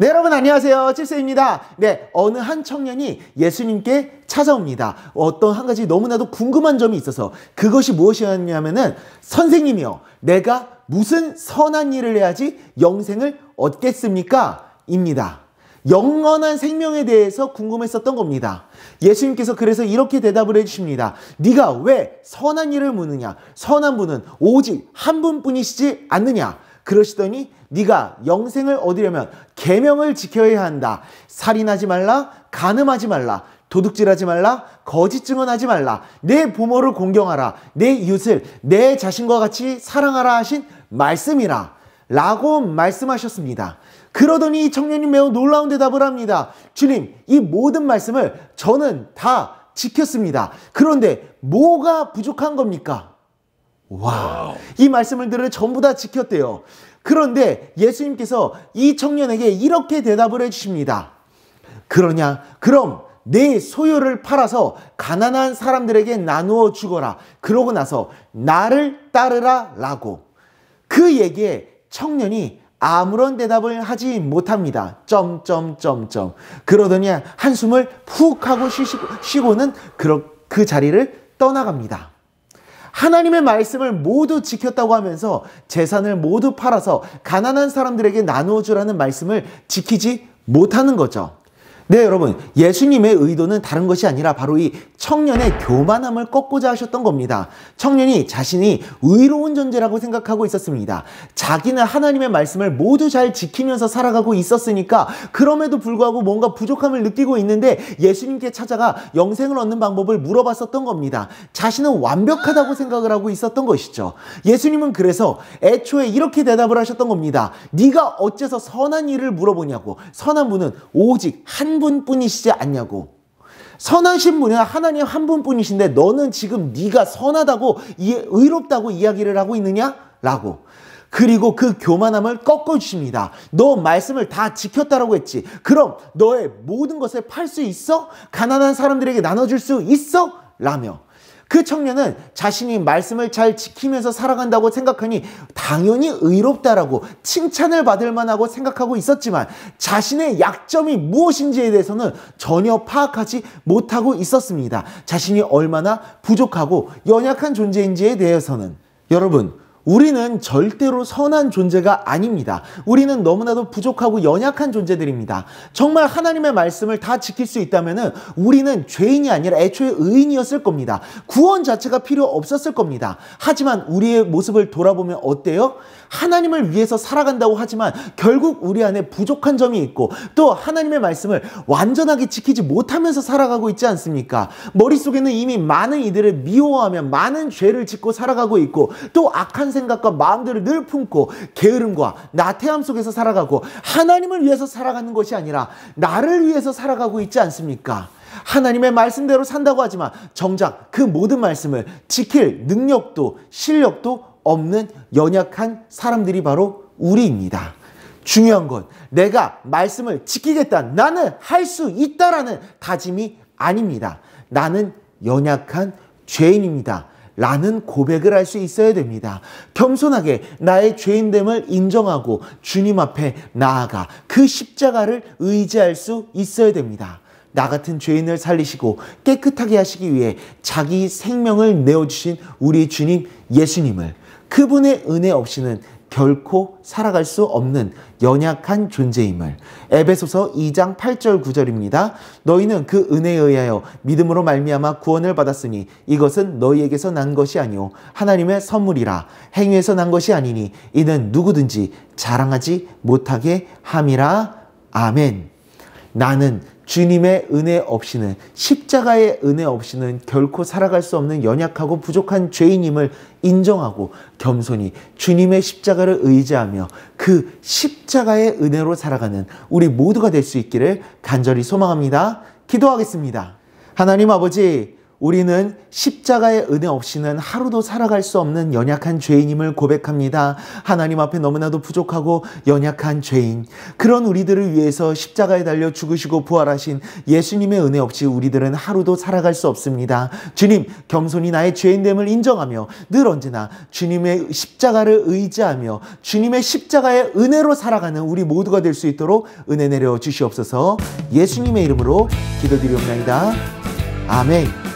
네, 여러분 안녕하세요. 칠세입니다. 네, 어느 한 청년이 예수님께 찾아옵니다. 어떤 한 가지 너무나도 궁금한 점이 있어서 그것이 무엇이었냐면은 선생님이요, 내가 무슨 선한 일을 해야지 영생을 얻겠습니까? 입니다. 영원한 생명에 대해서 궁금했었던 겁니다. 예수님께서 그래서 이렇게 대답을 해주십니다. 네가 왜 선한 일을 묻느냐? 선한 분은 오직 한 분뿐이시지 않느냐? 그러시더니 네가 영생을 얻으려면 계명을 지켜야 한다. 살인하지 말라, 간음하지 말라, 도둑질하지 말라, 거짓 증언하지 말라, 내 부모를 공경하라, 내 이웃을 내 자신과 같이 사랑하라 하신 말씀이라 라고 말씀하셨습니다. 그러더니 이 청년이 매우 놀라운 대답을 합니다. 주님, 이 모든 말씀을 저는 다 지켰습니다. 그런데 뭐가 부족한 겁니까? 와, 이 말씀을 들을 전부 다 지켰대요. 그런데 예수님께서 이 청년에게 이렇게 대답을 해주십니다. 그러냐? 그럼 내 소유를 팔아서 가난한 사람들에게 나누어 주거라. 그러고 나서 나를 따르라 라고. 그 얘기에 청년이 아무런 대답을 하지 못합니다. 그러더니 한숨을 푹 하고 쉬고는 그 자리를 떠나갑니다. 하나님의 말씀을 모두 지켰다고 하면서 재산을 모두 팔아서 가난한 사람들에게 나누어 주라는 말씀을 지키지 못하는 거죠. 네, 여러분, 예수님의 의도는 다른 것이 아니라 바로 이 청년의 교만함을 꺾고자 하셨던 겁니다. 청년이 자신이 의로운 존재라고 생각하고 있었습니다. 자기는 하나님의 말씀을 모두 잘 지키면서 살아가고 있었으니까 그럼에도 불구하고 뭔가 부족함을 느끼고 있는데 예수님께 찾아가 영생을 얻는 방법을 물어봤었던 겁니다. 자신은 완벽하다고 생각을 하고 있었던 것이죠. 예수님은 그래서 애초에 이렇게 대답을 하셨던 겁니다. 네가 어째서 선한 일을 물어보냐고. 선한 분은 오직 한 분뿐이시지 않냐고. 선하신 분은 하나님 한 분뿐이신데 너는 지금 네가 선하다고 의롭다고 이야기를 하고 있느냐? 라고. 그리고 그 교만함을 꺾어주십니다. 너 말씀을 다 지켰다라고 했지. 그럼 너의 모든 것을 팔 수 있어? 가난한 사람들에게 나눠줄 수 있어? 라며. 그 청년은 자신이 말씀을 잘 지키면서 살아간다고 생각하니 당연히 의롭다라고 칭찬을 받을 만하고 생각하고 있었지만 자신의 약점이 무엇인지에 대해서는 전혀 파악하지 못하고 있었습니다. 자신이 얼마나 부족하고 연약한 존재인지에 대해서는. 여러분, 우리는 절대로 선한 존재가 아닙니다. 우리는 너무나도 부족하고 연약한 존재들입니다. 정말 하나님의 말씀을 다 지킬 수 있다면 우리는 죄인이 아니라 애초에 의인이었을 겁니다. 구원 자체가 필요 없었을 겁니다. 하지만 우리의 모습을 돌아보면 어때요? 하나님을 위해서 살아간다고 하지만 결국 우리 안에 부족한 점이 있고 또 하나님의 말씀을 완전하게 지키지 못하면서 살아가고 있지 않습니까? 머릿속에는 이미 많은 이들을 미워하며 많은 죄를 짓고 살아가고 있고 또 악한 생각과 마음들을 늘 품고 게으름과 나태함 속에서 살아가고 하나님을 위해서 살아가는 것이 아니라 나를 위해서 살아가고 있지 않습니까? 하나님의 말씀대로 산다고 하지만 정작 그 모든 말씀을 지킬 능력도 실력도 없는 연약한 사람들이 바로 우리입니다. 중요한 건 내가 말씀을 지키겠다, 나는 할 수 있다라는 다짐이 아닙니다. 나는 연약한 죄인입니다 라는 고백을 할 수 있어야 됩니다. 겸손하게 나의 죄인됨을 인정하고 주님 앞에 나아가 그 십자가를 의지할 수 있어야 됩니다. 나 같은 죄인을 살리시고 깨끗하게 하시기 위해 자기 생명을 내어주신 우리 주님 예수님을, 그분의 은혜 없이는 결코 살아갈 수 없는 연약한 존재임을. 에베소서 2장 8절 9절입니다. 너희는 그 은혜에 의하여 믿음으로 말미암아 구원을 받았으니 이것은 너희에게서 난 것이 아니오 하나님의 선물이라. 행위에서 난 것이 아니니 이는 누구든지 자랑하지 못하게 함이라. 아멘. 나는 주님의 은혜 없이는, 십자가의 은혜 없이는 결코 살아갈 수 없는 연약하고 부족한 죄인임을 인정하고 겸손히 주님의 십자가를 의지하며 그 십자가의 은혜로 살아가는 우리 모두가 될 수 있기를 간절히 소망합니다. 기도하겠습니다. 하나님 아버지, 우리는 십자가의 은혜 없이는 하루도 살아갈 수 없는 연약한 죄인임을 고백합니다. 하나님 앞에 너무나도 부족하고 연약한 죄인, 그런 우리들을 위해서 십자가에 달려 죽으시고 부활하신 예수님의 은혜 없이 우리들은 하루도 살아갈 수 없습니다. 주님, 겸손히 나의 죄인됨을 인정하며 늘 언제나 주님의 십자가를 의지하며 주님의 십자가의 은혜로 살아가는 우리 모두가 될 수 있도록 은혜 내려 주시옵소서. 예수님의 이름으로 기도드리옵나이다. 아멘.